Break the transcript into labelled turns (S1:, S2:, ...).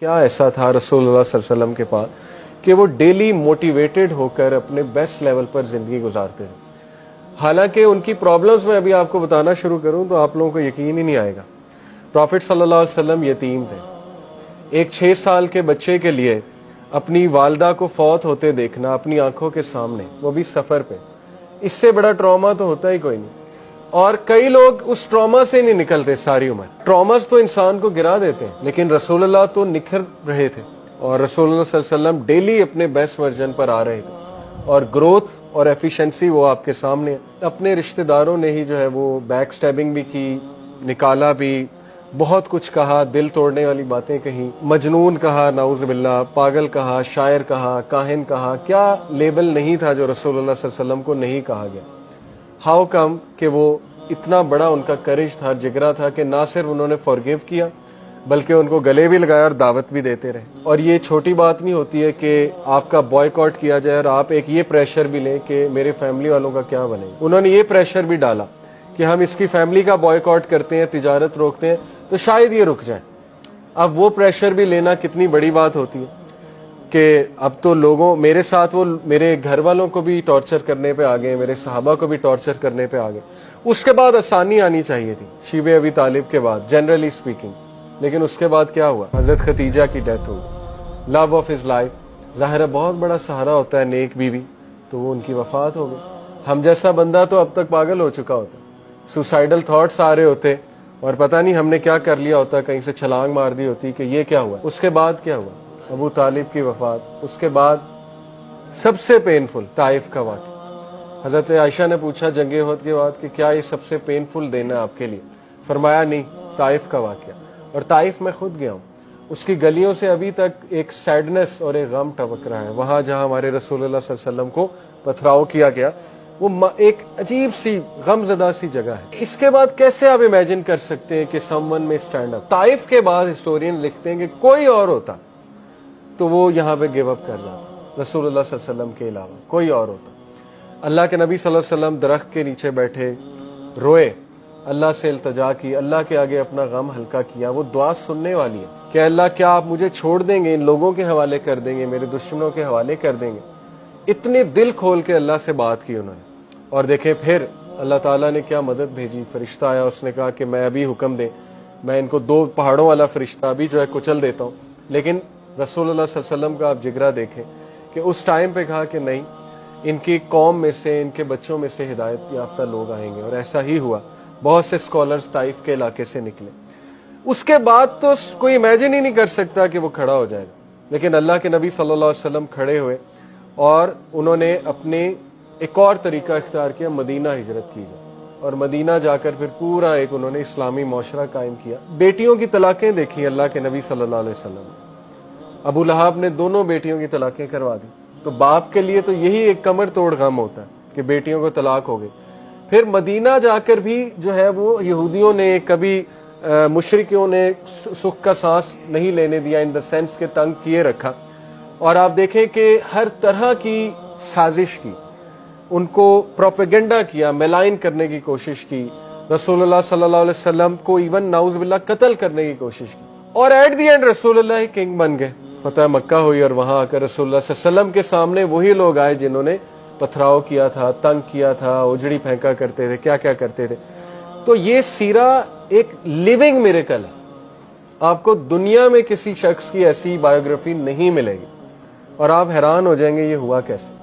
S1: کیا ایسا تھا رسول اللہ صلی اللہ علیہ وسلم کے پاس کہ وہ ڈیلی موٹیویٹڈ ہو کر اپنے بیسٹ لیول پر زندگی گزارتے ہیں. حالانکہ ان کی پرابلمز میں ابھی آپ کو بتانا شروع کروں تو آپ لوگوں کو یقین ہی نہیں آئے گا. پروفٹ صلی اللہ علیہ وسلم یتیم تھے. ایک 6 سال کے بچے کے لیے اپنی والدہ کو فوت ہوتے دیکھنا اپنی آنکھوں کے سامنے، وہ بھی سفر پہ، اس سے بڑا ٹراما تو ہوتا ہی کوئی نہیں. اور کئی لوگ اس ٹراما سے نہیں نکلتے ساری عمر. ٹراماز تو انسان کو گرا دیتے ہیں، لیکن رسول اللہ تو نکھر رہے تھے اور رسول اللہ صلی اللہ علیہ وسلم ڈیلی اپنے بیسٹ ورژن پر آ رہے تھے اور گروتھ اور ایفیشنسی وہ آپ کے سامنے. اپنے رشتہ داروں نے ہی جو ہے وہ بیک سٹیبنگ بھی کی، نکالا بھی، بہت کچھ کہا، دل توڑنے والی باتیں کہیں، مجنون کہا، نعوذ باللہ، پاگل کہا، شاعر کہا، کاہن کہا. کیا لیبل نہیں تھا جو رسول اللہ صلی اللہ علیہ وسلم کو نہیں کہا گیا؟ ہاؤ کم کہ وہ اتنا بڑا ان کا کرج تھا، جگرا تھا کہ نہ صرف انہوں نے فورگیو کیا بلکہ ان کو گلے بھی لگایا اور دعوت بھی دیتے رہے. اور یہ چھوٹی بات نہیں ہوتی ہے کہ آپ کا بوائیکاٹ کیا جائے اور آپ ایک یہ پریشر بھی لیں کہ میرے فیملی والوں کا کیا بنے. انہوں نے یہ پریشر بھی ڈالا کہ ہم اس کی فیملی کا بوائیکاٹ کرتے ہیں، تجارت روکتے ہیں تو شاید یہ رک جائیں. اب وہ پریشر بھی لینا کتنی بڑی بات ہوتی ہے کہ اب تو لوگوں میرے ساتھ وہ میرے گھر والوں کو بھی ٹارچر کرنے پہ آگئے، میرے صحابہ کو بھی ٹارچر کرنے پہ آگئے. اس کے بعد آسانی آنی چاہیے تھی شیب ابی طالب کے بعد، جنرلی اسپیکنگ. لیکن اس کے بعد کیا ہوا؟ حضرت خدیجہ کی ڈیتھ ہوئی، لو آف ہز لائف. ظاہر ہے بہت بڑا سہارا ہوتا ہے نیک بیوی، تو وہ ان کی وفات ہو گئی. ہم جیسا بندہ تو اب تک پاگل ہو چکا ہوتا، سوسائڈل تھاٹس آ رہے ہوتے اور پتہ نہیں ہم نے کیا کر لیا ہوتا، کہیں سے چھلانگ مار دی ہوتی کہ یہ کیا ہوا. اس کے بعد کیا ہوا؟ ابو طالب کی وفات. اس کے بعد سب سے پینفل طائف کا واقعہ. حضرت عائشہ نے پوچھا جنگ احد کے بعد کہ کیا یہ سب سے پینفل دن ہے آپ کے لیے؟ فرمایا نہیں، طائف کا واقعہ. اور طائف میں خود گیا ہوں، اس کی گلیوں سے ابھی تک ایک سیڈنس اور ایک غم ٹپک رہا ہے. وہاں جہاں ہمارے رسول اللہ صلی اللہ علیہ وسلم کو پتھراؤ کیا گیا، وہ ایک عجیب سی غم زدہ سی جگہ ہے. اس کے بعد کیسے آپ امیجن کر سکتے ہیں کہ سم ون میں اسٹینڈ اپ؟ طائف کے بعد ہسٹورین لکھتے ہیں کہ کوئی اور ہوتا تو وہ یہاں پہ گیو اپ کر جاتا، رسول اللہ صلی اللہ علیہ وسلم کے علاوہ کوئی اور ہوتا. اللہ کے نبی صلی اللہ علیہ وسلم درخت کے نیچے بیٹھے روئے، اللہ سے التجا کی، اللہ کے آگے اپنا غم ہلکا کیا. وہ دعا سننے والی ہے کہ اللہ کیا آپ مجھے چھوڑ دیں گے، ان لوگوں کے حوالے کر دیں گے، میرے دشمنوں کے حوالے کر دیں گے. اتنے دل کھول کے اللہ سے بات کی انہوں نے. اور دیکھیں پھر اللہ تعالیٰ نے کیا مدد بھیجی. فرشتہ آیا، اس نے کہا کہ میں ابھی حکم دے، میں ان کو 2 پہاڑوں والا فرشتہ ابھی جو ہے کچل دیتا ہوں. لیکن رسول اللہ صلی اللہ علیہ وسلم کا آپ جگرا دیکھیں کہ اس ٹائم پہ کہا کہ نہیں، ان کی قوم میں سے، ان کے بچوں میں سے ہدایت یافتہ لوگ آئیں گے. اور ایسا ہی ہوا. بہت سے اسکالرز طائف کے علاقے سے نکلے. اس کے بعد تو کوئی امیجن ہی نہیں کر سکتا کہ وہ کھڑا ہو جائے گا. لیکن اللہ کے نبی صلی اللہ علیہ وسلم کھڑے ہوئے اور انہوں نے اپنے ایک اور طریقہ اختیار کیا، مدینہ ہجرت کی جائے. اور مدینہ جا کر پھر پورا ایک انہوں نے اسلامی معاشرہ قائم کیا. بیٹیوں کی طلاقیں دیکھی اللہ کے نبی صلی اللہ علیہ وسلم. ابو لہب نے 2 بیٹیوں کی طلاقیں کروا دی. تو باپ کے لیے تو یہی ایک کمر توڑ غم ہوتا ہے کہ بیٹیوں کو طلاق ہو گئی. پھر مدینہ جا کر بھی جو ہے وہ یہودیوں نے کبھی مشرکیوں نے سکھ کا سانس نہیں لینے دیا، ان دا سینس کے تنگ کیے رکھا. اور آپ دیکھیں کہ ہر طرح کی سازش کی، ان کو پروپیگنڈا کیا، میلائن کرنے کی کوشش کی، رسول اللہ صلی اللہ علیہ وسلم کو ایون نعوذ باللہ قتل کرنے کی کوشش کی. اور ایٹ دی اینڈ رسول اللہ کنگ بن گئے. فتح مکہ ہوئی اور وہاں آ کر رسول اللہ صلی اللہ علیہ وسلم کے سامنے وہی لوگ آئے جنہوں نے پتھراؤ کیا تھا، تنگ کیا تھا، اجڑی پھینکا کرتے تھے، کیا کیا کرتے تھے. تو یہ سیرہ ایک لیونگ میریکل ہے. آپ کو دنیا میں کسی شخص کی ایسی بایوگرافی نہیں ملے گی اور آپ حیران ہو جائیں گے یہ ہوا کیسے.